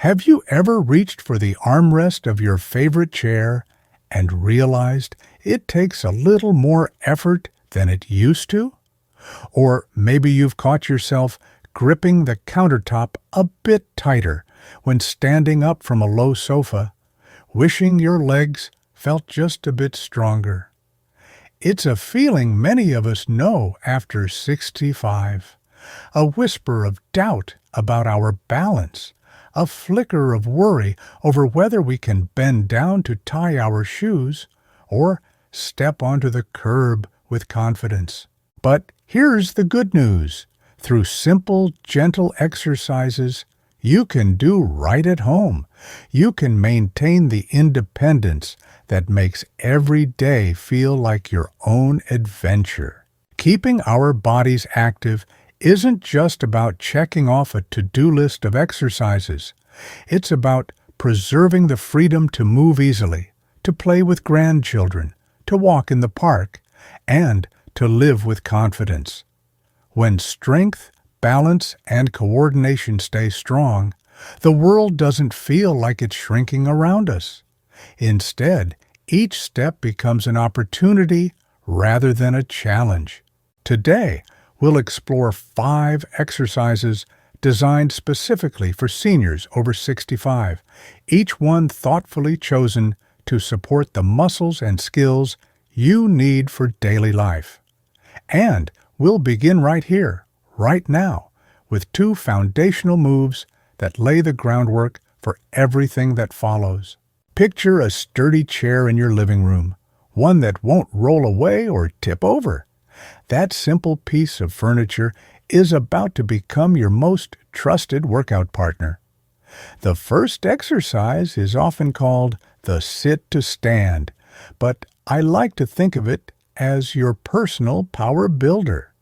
Have you ever reached for the armrest of your favorite chair and realized it takes a little more effort than it used to? Or maybe you've caught yourself gripping the countertop a bit tighter when standing up from a low sofa, wishing your legs felt just a bit stronger. It's a feeling many of us know after 65. A whisper of doubt about our balance, a flicker of worry over whether we can bend down to tie our shoes or step onto the curb with confidence. But here's the good news. Through simple, gentle exercises you can do right at home, you can maintain the independence that makes every day feel like your own adventure. Keeping our bodies active isn't just about checking off a to-do list of exercises. It's about preserving the freedom to move easily, to play with grandchildren, to walk in the park, and to live with confidence. When strength, balance, and coordination stay strong, the world doesn't feel like it's shrinking around us. Instead, each step becomes an opportunity rather than a challenge. Today, we'll explore 5 exercises designed specifically for seniors over 65, each one thoughtfully chosen to support the muscles and skills you need for daily life. And we'll begin right here, right now, with 2 foundational moves that lay the groundwork for everything that follows. Picture a sturdy chair in your living room, one that won't roll away or tip over. That simple piece of furniture is about to become your most trusted workout partner. The first exercise is often called the sit to stand, but I like to think of it as your personal power builder.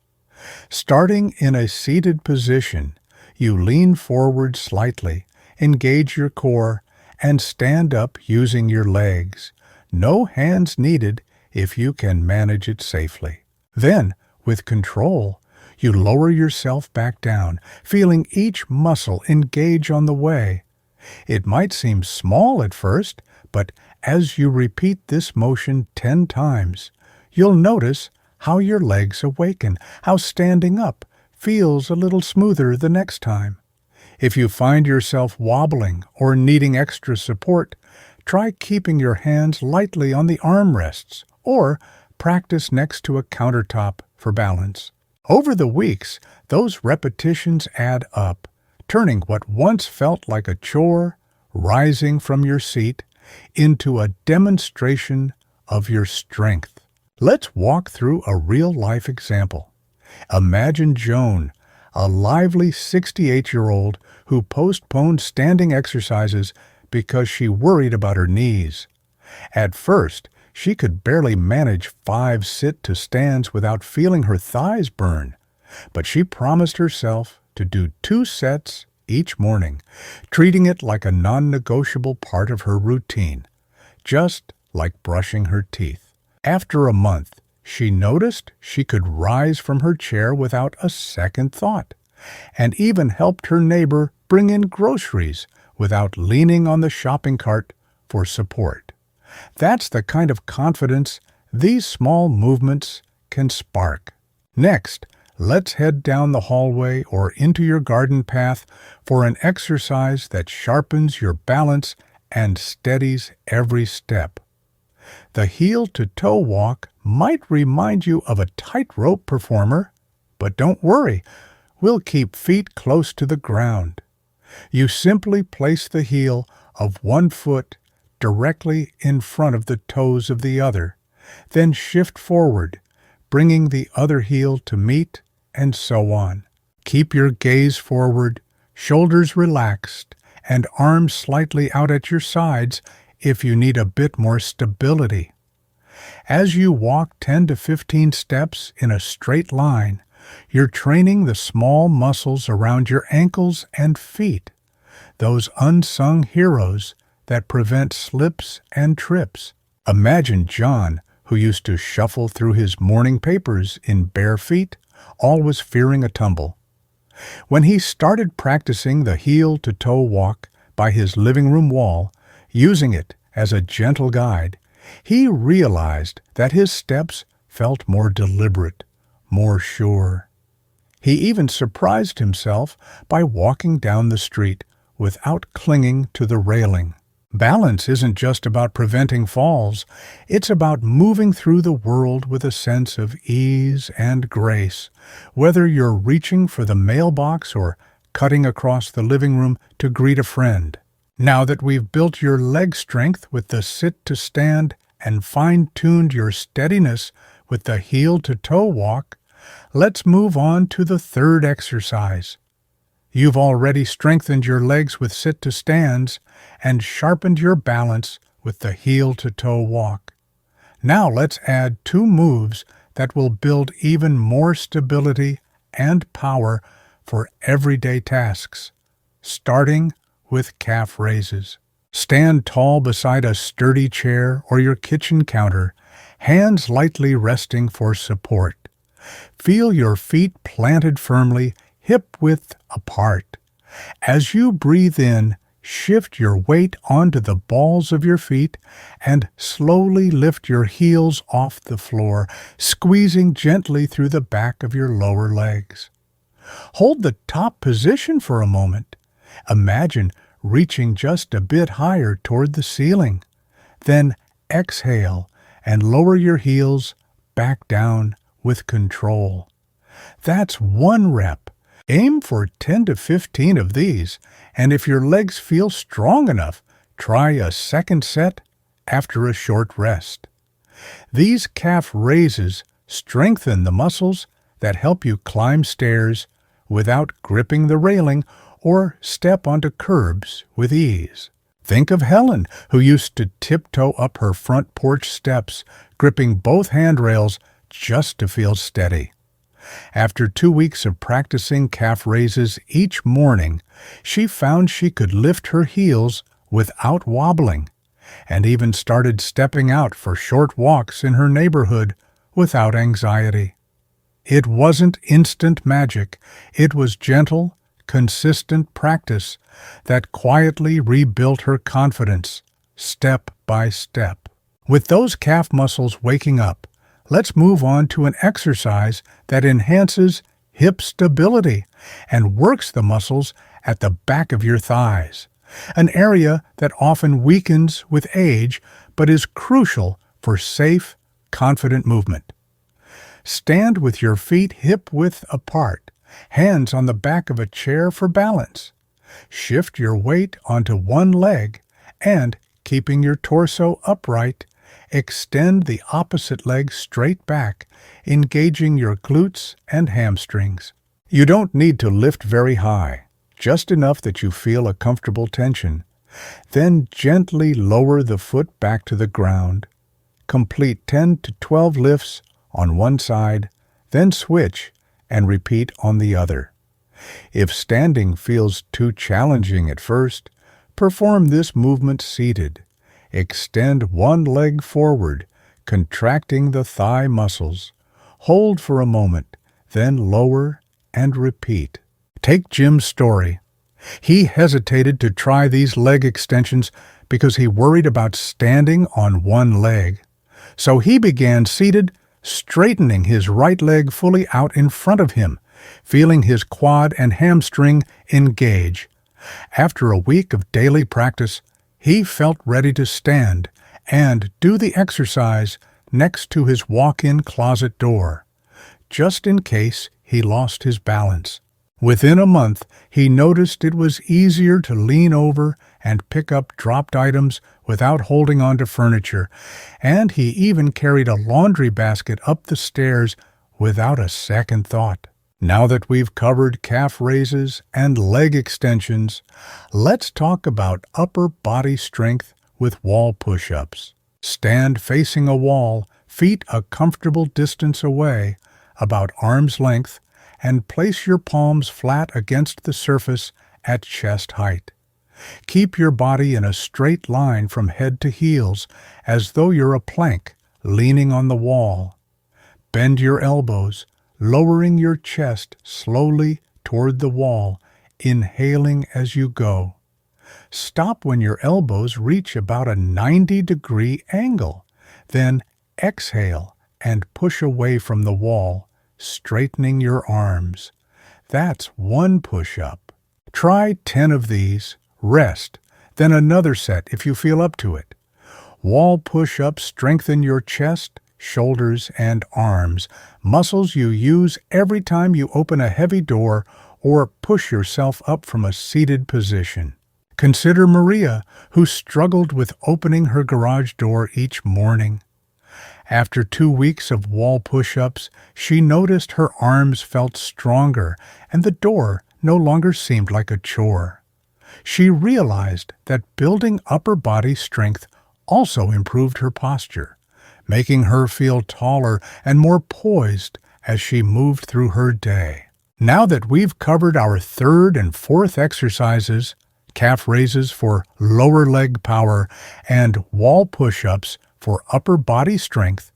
Starting in a seated position, you lean forward slightly, engage your core, and stand up using your legs. No hands needed if you can manage it safely. Then, with control, you lower yourself back down, feeling each muscle engage on the way. It might seem small at first, but as you repeat this motion 10 times, you'll notice how your legs awaken, how standing up feels a little smoother the next time. If you find yourself wobbling or needing extra support, try keeping your hands lightly on the armrests or practice next to a countertop for balance. Over the weeks, those repetitions add up, turning what once felt like a chore, rising from your seat, into a demonstration of your strength. Let's walk through a real-life example. Imagine Joan, a lively 68-year-old who postponed standing exercises because she worried about her knees. At first, she could barely manage 5 sit-to-stands without feeling her thighs burn, but she promised herself to do 2 sets each morning, treating it like a non-negotiable part of her routine, just like brushing her teeth. After a month, she noticed she could rise from her chair without a second thought, and even helped her neighbor bring in groceries without leaning on the shopping cart for support. That's the kind of confidence these small movements can spark. Next, let's head down the hallway or into your garden path for an exercise that sharpens your balance and steadies every step. The heel-to-toe walk might remind you of a tightrope performer, but don't worry, we'll keep feet close to the ground. You simply place the heel of one foot directly in front of the toes of the other, then shift forward, bringing the other heel to meet, and so on. Keep your gaze forward, shoulders relaxed, and arms slightly out at your sides if you need a bit more stability. As you walk 10 to 15 steps in a straight line, you're training the small muscles around your ankles and feet, those unsung heroes that prevent slips and trips. Imagine John, who used to shuffle through his morning papers in bare feet, always fearing a tumble. When he started practicing the heel-to-toe walk by his living room wall, using it as a gentle guide, he realized that his steps felt more deliberate, more sure. He even surprised himself by walking down the street without clinging to the railing. Balance isn't just about preventing falls, it's about moving through the world with a sense of ease and grace, whether you're reaching for the mailbox or cutting across the living room to greet a friend. Now that we've built your leg strength with the sit-to-stand and fine-tuned your steadiness with the heel-to-toe walk, let's move on to the third exercise. You've already strengthened your legs with sit-to-stands and sharpened your balance with the heel-to-toe walk. Now let's add 2 moves that will build even more stability and power for everyday tasks, starting with calf raises. Stand tall beside a sturdy chair or your kitchen counter, hands lightly resting for support. Feel your feet planted firmly, hip-width apart. As you breathe in, shift your weight onto the balls of your feet and slowly lift your heels off the floor, squeezing gently through the back of your lower legs. Hold the top position for a moment. Imagine reaching just a bit higher toward the ceiling. Then exhale and lower your heels back down with control. That's 1 rep. Aim for 10 to 15 of these, and if your legs feel strong enough, try a second set after a short rest. These calf raises strengthen the muscles that help you climb stairs without gripping the railing or step onto curbs with ease. Think of Helen, who used to tiptoe up her front porch steps, gripping both handrails just to feel steady. After 2 weeks of practicing calf raises each morning, she found she could lift her heels without wobbling, and even started stepping out for short walks in her neighborhood without anxiety. It wasn't instant magic, it was gentle, consistent practice that quietly rebuilt her confidence, step by step. With those calf muscles waking up, let's move on to an exercise that enhances hip stability and works the muscles at the back of your thighs, an area that often weakens with age but is crucial for safe, confident movement. Stand with your feet hip-width apart, hands on the back of a chair for balance. Shift your weight onto one leg and, keeping your torso upright, extend the opposite leg straight back, engaging your glutes and hamstrings. You don't need to lift very high, just enough that you feel a comfortable tension. Then gently lower the foot back to the ground. Complete 10 to 12 lifts on one side, then switch and repeat on the other. If standing feels too challenging at first, perform this movement seated. Extend one leg forward, contracting the thigh muscles. Hold for a moment, then lower and repeat. Take Jim's story. He hesitated to try these leg extensions because he worried about standing on one leg. So he began seated, straightening his right leg fully out in front of him, feeling his quad and hamstring engage. After a week of daily practice, he felt ready to stand and do the exercise next to his walk-in closet door, just in case he lost his balance. Within a month, he noticed it was easier to lean over and pick up dropped items without holding onto furniture, and he even carried a laundry basket up the stairs without a second thought. Now that we've covered calf raises and leg extensions, let's talk about upper body strength with wall push-ups. Stand facing a wall, feet a comfortable distance away, about arm's length, and place your palms flat against the surface at chest height. Keep your body in a straight line from head to heels, as though you're a plank leaning on the wall. Bend your elbows, lowering your chest slowly toward the wall, inhaling as you go. Stop when your elbows reach about a 90-degree angle. Then exhale and push away from the wall, straightening your arms. That's one push-up. Try 10 of these, rest, then another set if you feel up to it. Wall push-ups strengthen your chest, shoulders, and arms, muscles you use every time you open a heavy door or push yourself up from a seated position. Consider Maria, who struggled with opening her garage door each morning. After 2 weeks of wall push-ups, she noticed her arms felt stronger and the door no longer seemed like a chore. She realized that building upper body strength also improved her posture, making her feel taller and more poised as she moved through her day. Now that we've covered our third and fourth exercises, calf raises for lower leg power and wall push-ups for upper body strength,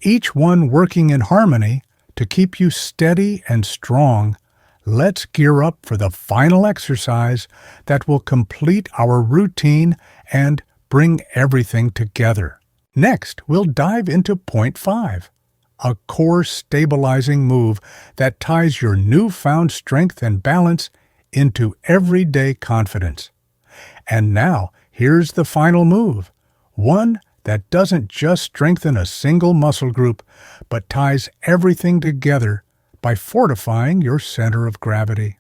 each one working in harmony to keep you steady and strong, let's gear up for the final exercise that will complete our routine and bring everything together. Next, we'll dive into point 5, a core stabilizing move that ties your newfound strength and balance into everyday confidence. And now, here's the final move, one that doesn't just strengthen a single muscle group, but ties everything together by fortifying your center of gravity.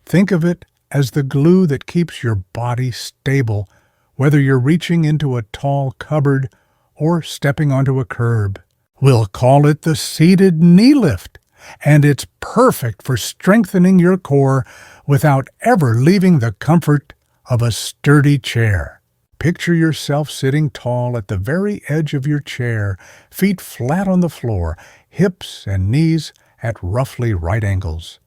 Think of it as the glue that keeps your body stable, whether you're reaching into a tall cupboard or stepping onto a curb. We'll call it the seated knee lift, and it's perfect for strengthening your core without ever leaving the comfort of a sturdy chair. Picture yourself sitting tall at the very edge of your chair, feet flat on the floor, hips and knees at roughly right angles.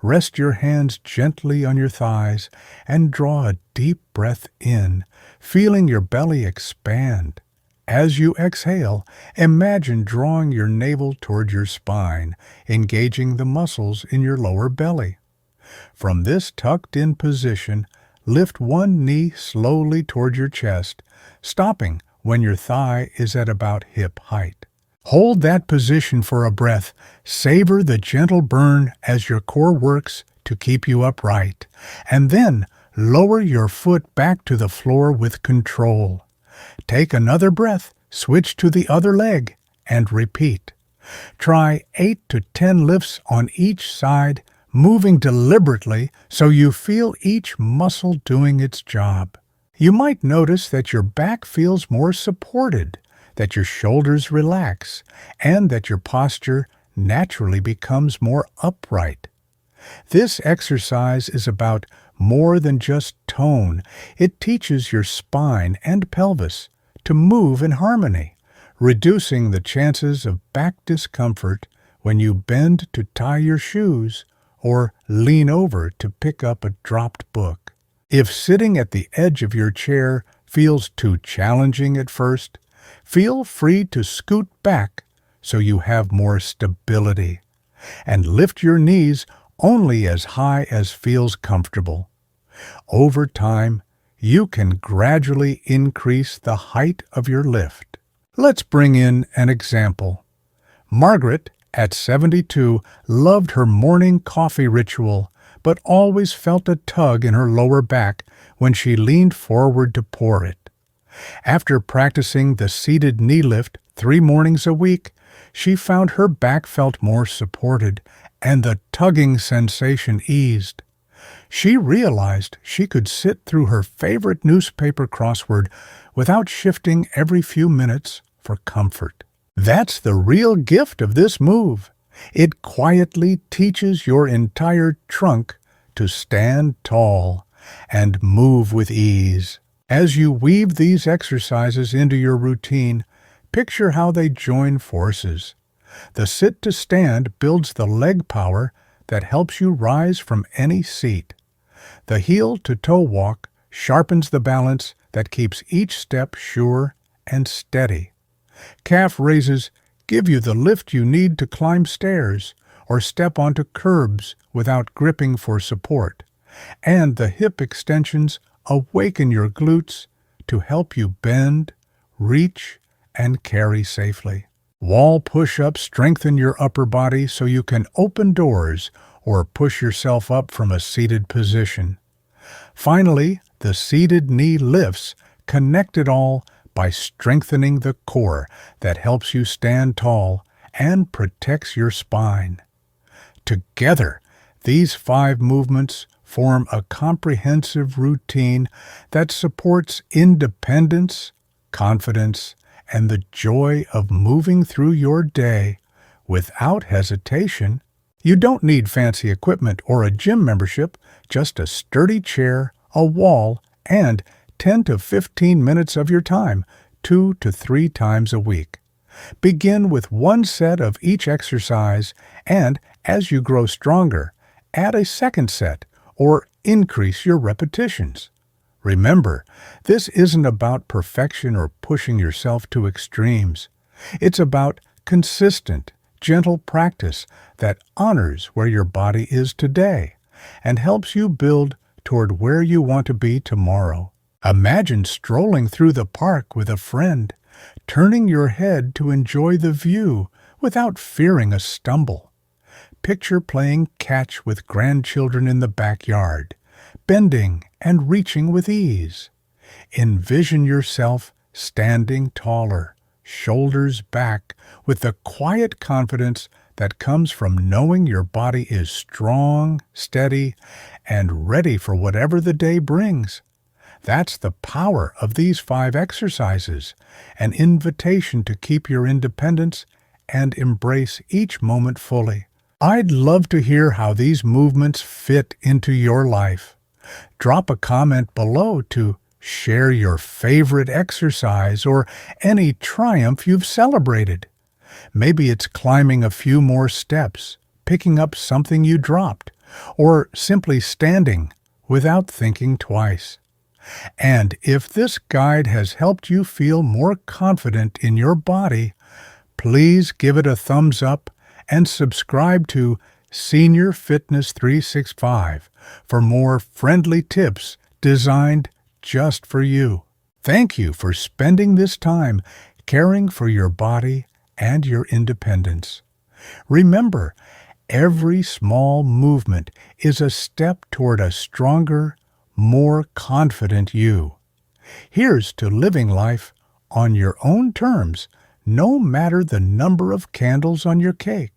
Rest your hands gently on your thighs and draw a deep breath in, feeling your belly expand. As you exhale, imagine drawing your navel toward your spine, engaging the muscles in your lower belly. From this tucked-in position, lift one knee slowly toward your chest, stopping when your thigh is at about hip height. Hold that position for a breath. Savor the gentle burn as your core works to keep you upright. And then lower your foot back to the floor with control. Take another breath, switch to the other leg, and repeat. Try 8 to 10 lifts on each side, moving deliberately so you feel each muscle doing its job. You might notice that your back feels more supported, that your shoulders relax, and that your posture naturally becomes more upright. This exercise is about more than just tone. It teaches your spine and pelvis to move in harmony, reducing the chances of back discomfort when you bend to tie your shoes or lean over to pick up a dropped book. If sitting at the edge of your chair feels too challenging at first, feel free to scoot back so you have more stability, and lift your knees only as high as feels comfortable. Over time, you can gradually increase the height of your lift. Let's bring in an example. Margaret, at 72, loved her morning coffee ritual, but always felt a tug in her lower back when she leaned forward to pour it. After practicing the seated knee lift 3 mornings a week, she found her back felt more supported and the tugging sensation eased. She realized she could sit through her favorite newspaper crossword without shifting every few minutes for comfort. That's the real gift of this move. It quietly teaches your entire trunk to stand tall and move with ease. As you weave these exercises into your routine, picture how they join forces. The sit-to-stand builds the leg power that helps you rise from any seat. The heel-to-toe walk sharpens the balance that keeps each step sure and steady. Calf raises give you the lift you need to climb stairs or step onto curbs without gripping for support. And the hip extensions awaken your glutes to help you bend, reach, and carry safely. Wall push-ups strengthen your upper body so you can open doors or push yourself up from a seated position. Finally, the seated knee lifts connect it all by strengthening the core that helps you stand tall and protects your spine. Together, these 5 movements form a comprehensive routine that supports independence, confidence, and the joy of moving through your day without hesitation. You don't need fancy equipment or a gym membership, just a sturdy chair, a wall, and 10 to 15 minutes of your time, 2 to 3 times a week. Begin with 1 set of each exercise, and as you grow stronger, add a second set or increase your repetitions. Remember, this isn't about perfection or pushing yourself to extremes. It's about consistent, gentle practice that honors where your body is today and helps you build toward where you want to be tomorrow. Imagine strolling through the park with a friend, turning your head to enjoy the view without fearing a stumble. Picture playing catch with grandchildren in the backyard, bending and reaching with ease. Envision yourself standing taller, shoulders back, with the quiet confidence that comes from knowing your body is strong, steady, and ready for whatever the day brings. That's the power of these 5 exercises, an invitation to keep your independence and embrace each moment fully. I'd love to hear how these movements fit into your life. Drop a comment below to share your favorite exercise or any triumph you've celebrated. Maybe it's climbing a few more steps, picking up something you dropped, or simply standing without thinking twice. And if this guide has helped you feel more confident in your body, please give it a thumbs up and subscribe to Senior Fitness 365 for more friendly tips designed just for you. Thank you for spending this time caring for your body and your independence. Remember, every small movement is a step toward a stronger, more confident you. Here's to living life on your own terms, no matter the number of candles on your cake.